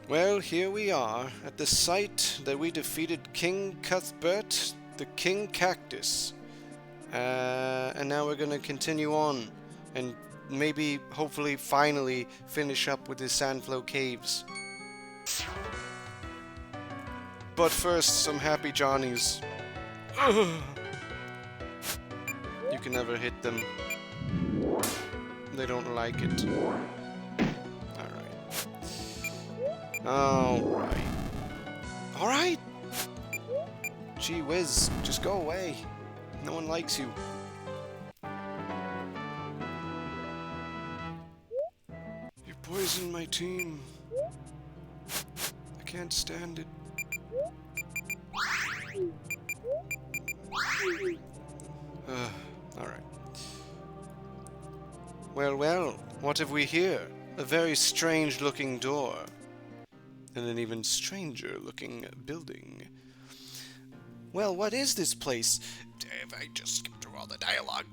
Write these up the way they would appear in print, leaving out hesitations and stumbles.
Well, here we are, at the site that we defeated King Cuthbert, the King Cactus. And now we're gonna continue on, and maybe, hopefully, finally finish up with the Sandflow Caves. But first, some happy Johnnies. You can never hit them. They don't like it. Alright. Alright! Gee whiz, just go away. No one likes you. You poisoned my team. I can't stand it. Alright. Well, what have we here? A very strange looking door. And an even stranger looking building. Well, what is this place? If I just skip through all the dialogue.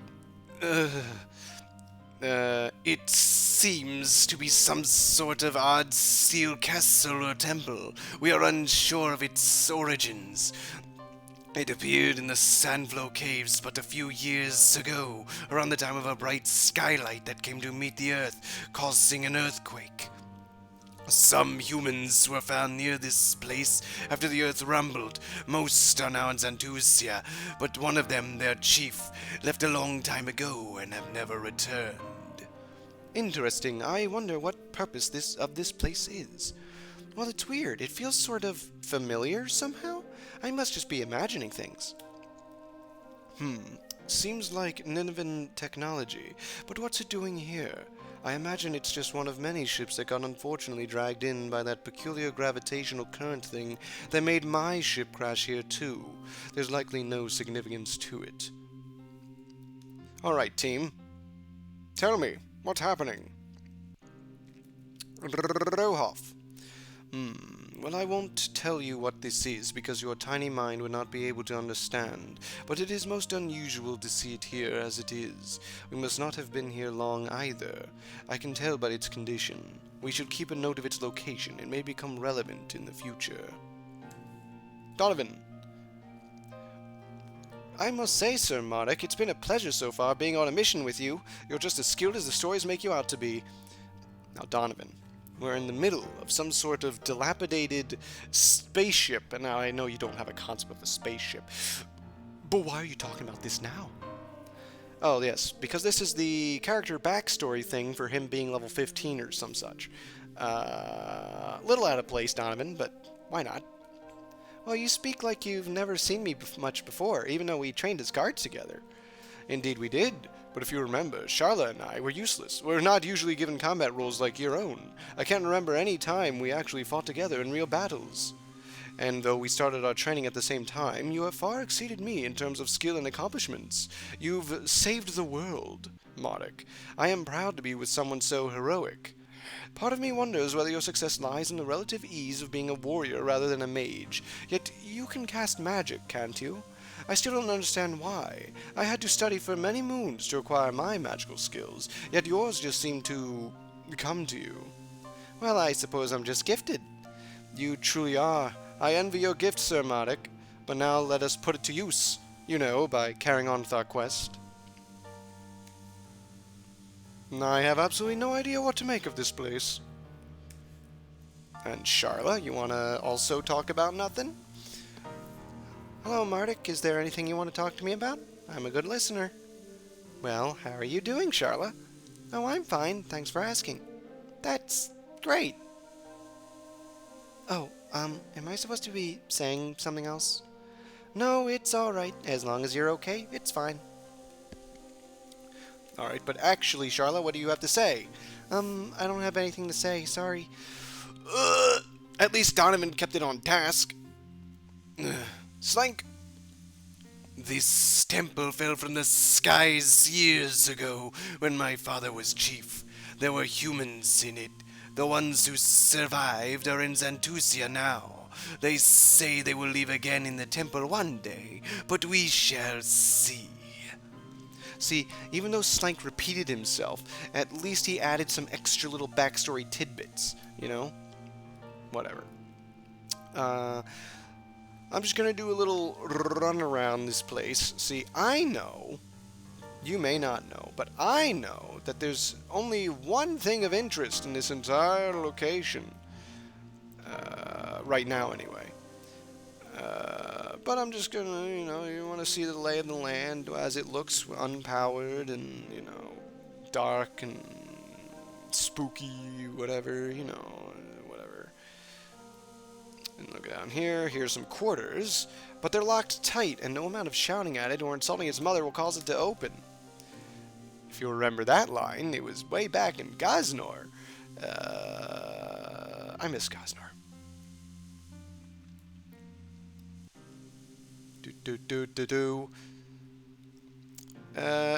It seems to be some sort of odd steel castle or temple. We are unsure of its origins. It appeared in the Sandflow Caves but a few years ago, around the time of a bright skylight that came to meet the Earth, causing an earthquake. Some humans were found near this place after the Earth rumbled. Most are now in Xantusia, but one of them, their chief, left a long time ago and have never returned. Interesting. I wonder what purpose this place is. Well, it's weird. It feels sort of familiar somehow. I must just be imagining things. Seems like Nineveh technology, but what's it doing here? I imagine it's just one of many ships that got unfortunately dragged in by that peculiar gravitational current thing that made my ship crash here too. There's likely no significance to it. Alright, team. Tell me, what's happening? Rohoff. Well, I won't tell you what this is, because your tiny mind would not be able to understand, but it is most unusual to see it here as it is. We must not have been here long either. I can tell by its condition. We should keep a note of its location. It may become relevant in the future. Donovan. I must say, Sir Mardek, it's been a pleasure so far being on a mission with you. You're just as skilled as the stories make you out to be. Now, Donovan. We're in the middle of some sort of dilapidated spaceship, and now I know you don't have a concept of a spaceship, but why are you talking about this now? Oh, yes, because this is the character backstory thing for him being level 15 or some such. Little out of place, Donovan, but why not? Well, you speak like you've never seen me much before, even though we trained as guards together. Indeed we did. But if you remember, Charla and I were useless. We're not usually given combat roles like your own. I can't remember any time we actually fought together in real battles. And though we started our training at the same time, you have far exceeded me in terms of skill and accomplishments. You've saved the world, Mardek. I am proud to be with someone so heroic. Part of me wonders whether your success lies in the relative ease of being a warrior rather than a mage. Yet you can cast magic, can't you? I still don't understand why. I had to study for many moons to acquire my magical skills, yet yours just seem to come to you. Well, I suppose I'm just gifted. You truly are. I envy your gift, Sir Mardek. But now let us put it to use, you know, by carrying on with our quest. I have absolutely no idea what to make of this place. And Charla, you want to also talk about nothing? Hello, Mardek. Is there anything you want to talk to me about? I'm a good listener. Well, how are you doing, Charla? Oh, I'm fine. Thanks for asking. That's great. Oh, am I supposed to be saying something else? No, it's alright. As long as you're okay, it's fine. Alright, but actually, Charla, what do you have to say? I don't have anything to say, sorry. At least Donovan kept it on task. Sslen'ck. This temple fell from the skies years ago when my father was chief. There were humans in it. The ones who survived are in Xantusia now. They say they will leave again in the temple one day, but we shall see. See, even though Sslen'ck repeated himself, at least he added some extra little backstory tidbits, you know? whatever. I'm just gonna do a little run around this place. See, I know, you may not know, but I know that there's only one thing of interest in this entire location. Right now, anyway. But I'm just gonna, you want to see the lay of the land as it looks unpowered and, dark and spooky, whatever, whatever. And look down here, here's some quarters, but they're locked tight, and no amount of shouting at it or insulting its mother will cause it to open. If you remember that line, it was way back in Gaznor. I miss Gaznor.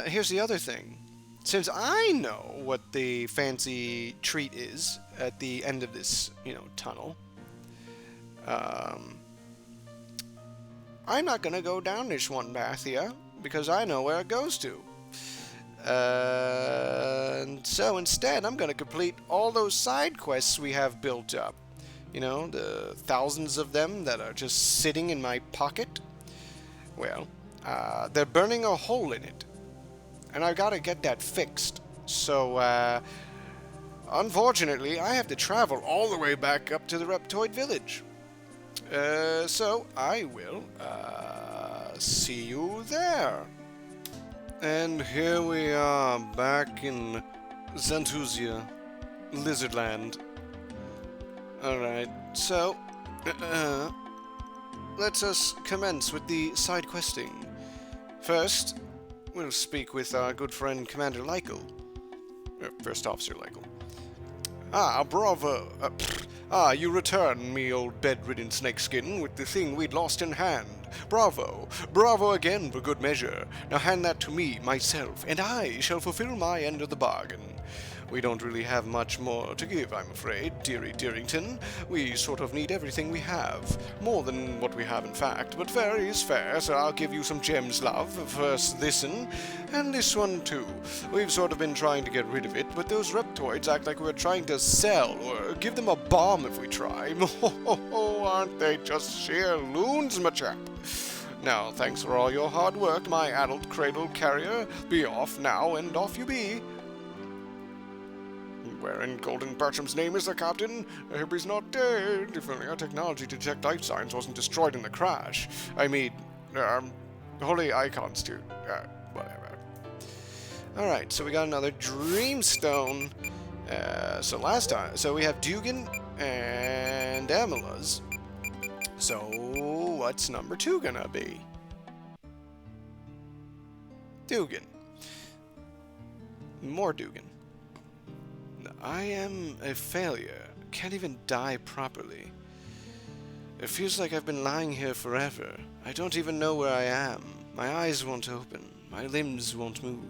Here's the other thing. Since I know what the fancy treat is at the end of this, tunnel, I'm not gonna go down this one path here, because I know where it goes to. And so instead, I'm gonna complete all those side quests we have built up. The thousands of them that are just sitting in my pocket. Well, they're burning a hole in it. And I've got to get that fixed. So, unfortunately, I have to travel all the way back up to the Reptoid village. So, I will, see you there. And here we are, back in Zantuzia, Lizardland. Alright, so, let us commence with the side questing. First, we'll speak with our good friend Commander Lykel. First Officer Lykel. Bravo. You return, me old bedridden snakeskin, with the thing we'd lost in hand. Bravo. Bravo again for good measure. Now hand that to me, myself, and I shall fulfill my end of the bargain. We don't really have much more to give, I'm afraid, dearie Dearington. We sort of need everything we have. More than what we have, in fact. But fair is fair, so I'll give you some gems, love. First this'n, and this one, too. We've sort of been trying to get rid of it, but those reptoids act like we're trying to sell, or give them a bomb if we try. Oh, aren't they just sheer loons, my chap? Now, thanks for all your hard work, my adult cradle carrier. Be off now, and off you be. Where in Golden Bertram's name is the captain? I hope he's not dead. If only our technology to detect life signs wasn't destroyed in the crash. I mean, holy icons too. Whatever. Alright, so we got another Dreamstone. So we have Dugan and Emila's. So, what's number 2 gonna be? Dugan. More Dugan. I am a failure. Can't even die properly. It feels like I've been lying here forever. I don't even know where I am. My eyes won't open. My limbs won't move.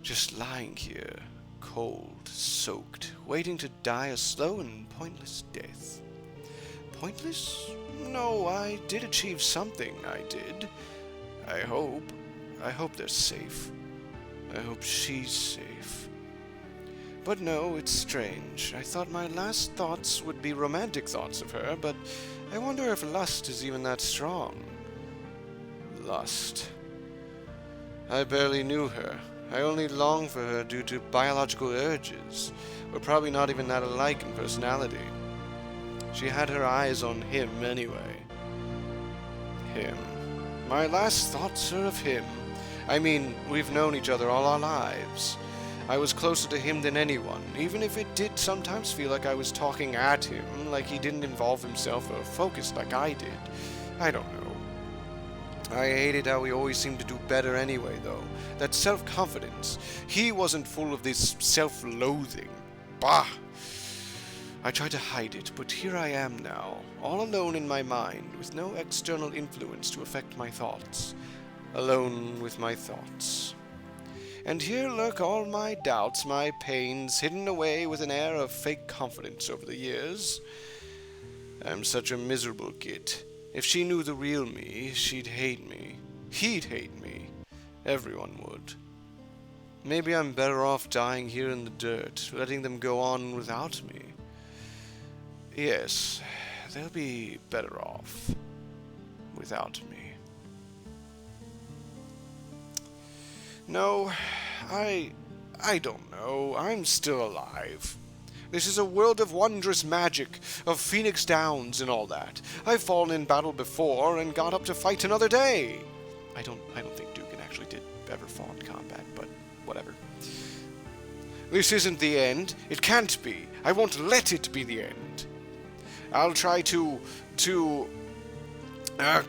Just lying here, cold, soaked, waiting to die a slow and pointless death. Pointless? No, I did achieve something, I did. I hope. I hope they're safe. I hope she's safe. But no, it's strange. I thought my last thoughts would be romantic thoughts of her, but I wonder if lust is even that strong. Lust. I barely knew her. I only long for her due to biological urges. We're probably not even that alike in personality. She had her eyes on him anyway. Him. My last thoughts are of him. I mean, we've known each other all our lives. I was closer to him than anyone, even if it did sometimes feel like I was talking at him, like he didn't involve himself or focus like I did. I don't know. I hated how he always seemed to do better anyway, though. That self-confidence. He wasn't full of this self-loathing. Bah! I tried to hide it, but here I am now, all alone in my mind, with no external influence to affect my thoughts. Alone with my thoughts. And here lurk all my doubts, my pains, hidden away with an air of fake confidence over the years. I'm such a miserable git. If she knew the real me, she'd hate me. He'd hate me. Everyone would. Maybe I'm better off dying here in the dirt, letting them go on without me. Yes, they'll be better off without me. No, I don't know. I'm still alive. This is a world of wondrous magic, of Phoenix Downs and all that. I've fallen in battle before and got up to fight another day. I don't think Dugan actually did ever fall in combat, but whatever. This isn't the end. It can't be. I won't let it be the end. I'll try I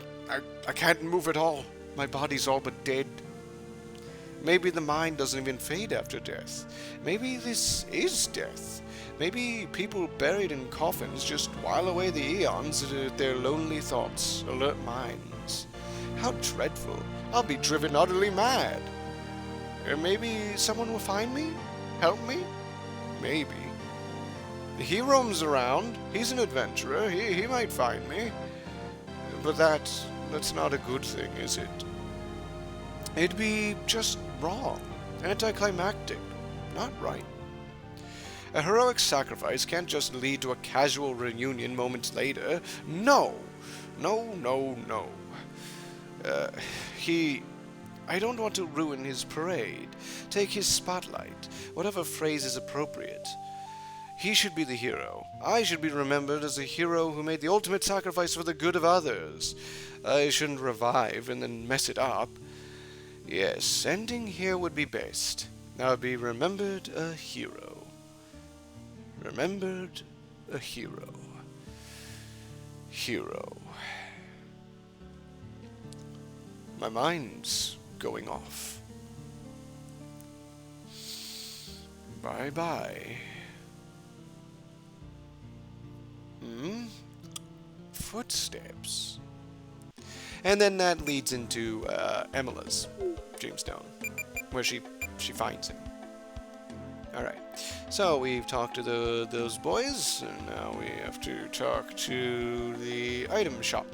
can't move at all. My body's all but dead. Maybe the mind doesn't even fade after death. Maybe this is death. Maybe people buried in coffins just while away the eons at their lonely thoughts, alert minds. How dreadful. I'll be driven utterly mad. Or maybe someone will find me? Help me? Maybe. He roams around. He's an adventurer. He might find me. But that's not a good thing, is it? It'd be just wrong. Anticlimactic. Not right. A heroic sacrifice can't just lead to a casual reunion moments later. No. No, no, no. I don't want to ruin his parade. Take his spotlight. Whatever phrase is appropriate. He should be the hero. I should be remembered as a hero who made the ultimate sacrifice for the good of others. I shouldn't revive and then mess it up. Yes, ending here would be best. I'll be remembered a hero. Remembered a hero. Hero. My mind's going off. Bye-bye. Footsteps. And then that leads into Emila's Dreamstone, where she finds him. Alright, so we've talked to those boys, and now we have to talk to the item shop.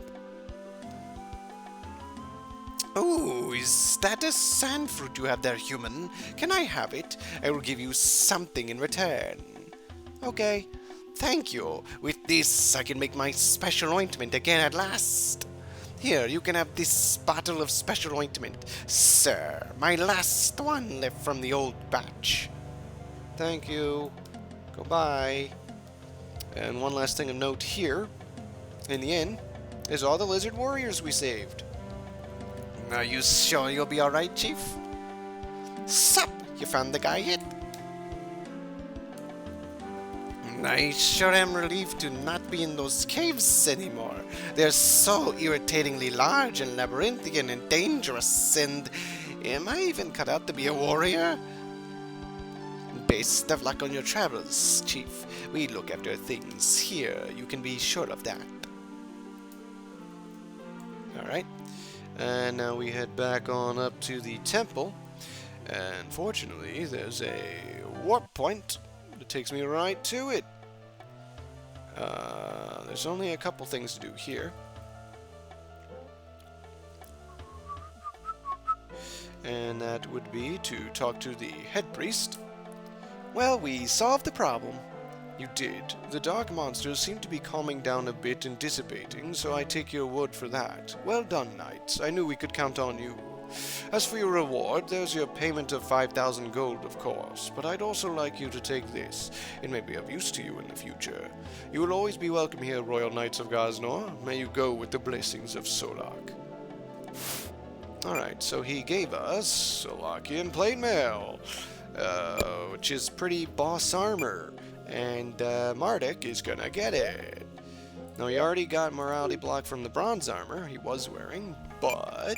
Oh, is that a sand fruit you have there, human? Can I have it? I will give you something in return. Okay, thank you. With this, I can make my special ointment again at last. Here, you can have this bottle of special ointment, sir. My last one left from the old batch. Thank you. Goodbye. And one last thing of note here, in the inn, is all the lizard warriors we saved. Are you sure you'll be alright, Chief? Sup? You found the guy yet? I sure am relieved to not be in those caves anymore. They're so irritatingly large and labyrinthian and dangerous, and am I even cut out to be a warrior? Best of luck on your travels, Chief. We look after things here, you can be sure of that. Alright, and now we head back on up to the temple, and fortunately there's a warp point. It takes me right to it. There's only a couple things to do here. And that would be to talk to the head priest. Well, we solved the problem. You did. The dark monsters seem to be calming down a bit and dissipating, so I take your word for that. Well done, knights. I knew we could count on you. As for your reward, there's your payment of 5,000 gold, of course, but I'd also like you to take this. It may be of use to you in the future. You will always be welcome here, Royal Knights of Gaznor. May you go with the blessings of Solak. Alright, so he gave us Solakian plate mail, which is pretty boss armor, and Mardek is gonna get it. Now, he already got morality block from the bronze armor he was wearing, but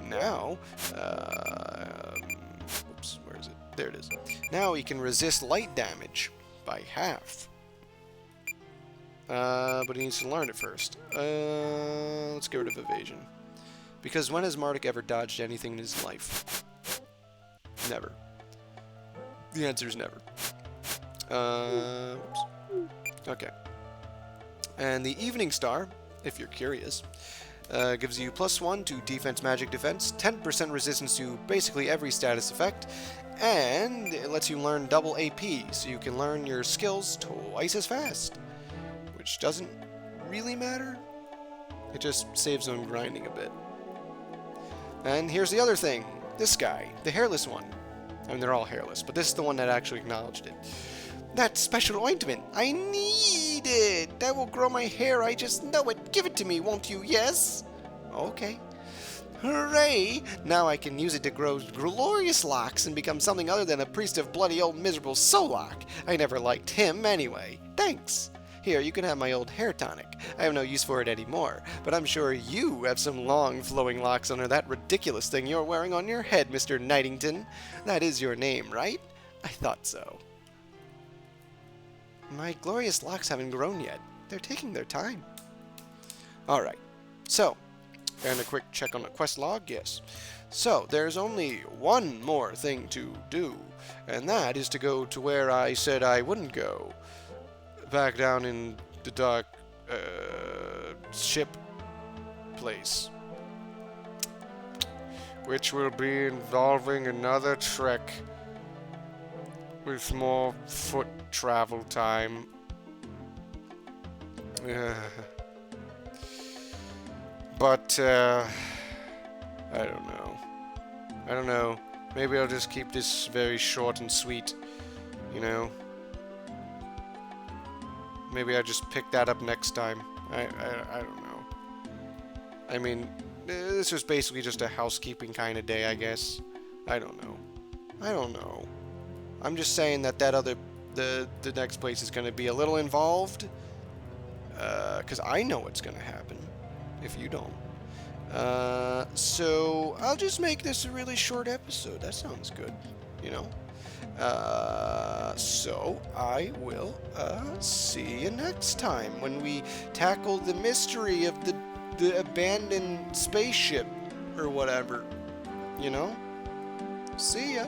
now, oops, where is it? There it is. Now he can resist light damage by half. But he needs to learn it first. Let's get rid of evasion. Because when has Mardek ever dodged anything in his life? Never. The answer is never. Oops. Okay. And the Evening Star, if you're curious, gives you +1 to defense, magic defense, 10% resistance to basically every status effect, and it lets you learn double AP, so you can learn your skills twice as fast, which doesn't really matter. It just saves on grinding a bit. And here's the other thing. This guy, the hairless one. I mean, they're all hairless, but this is the one that actually acknowledged it. That special ointment. I need it. That will grow my hair. I just know it. Give it to me, won't you? Yes? Okay. Hooray! Now I can use it to grow glorious locks and become something other than a priest of bloody old miserable Solak. I never liked him anyway. Thanks. Here, you can have my old hair tonic. I have no use for it anymore, but I'm sure you have some long flowing locks under that ridiculous thing you're wearing on your head, Mr. Knightington. That is your name, right? I thought so. My glorious locks haven't grown yet. They're taking their time. Alright, so, and a quick check on the quest log, yes. So, there's only one more thing to do, and that is to go to where I said I wouldn't go. Back down in the dark ship place. Which will be involving another trek with more foot travel time. But, I don't know. Maybe I'll just keep this very short and sweet, you know? Maybe I just pick that up next time. I don't know. I mean, this was basically just a housekeeping kind of day, I guess. I don't know. I'm just saying that the next place is going to be a little involved. Because I know what's going to happen. If you don't. So, I'll just make this a really short episode. That sounds good, you know? So I will, see you next time when we tackle the mystery of the abandoned spaceship or whatever, you know? See ya.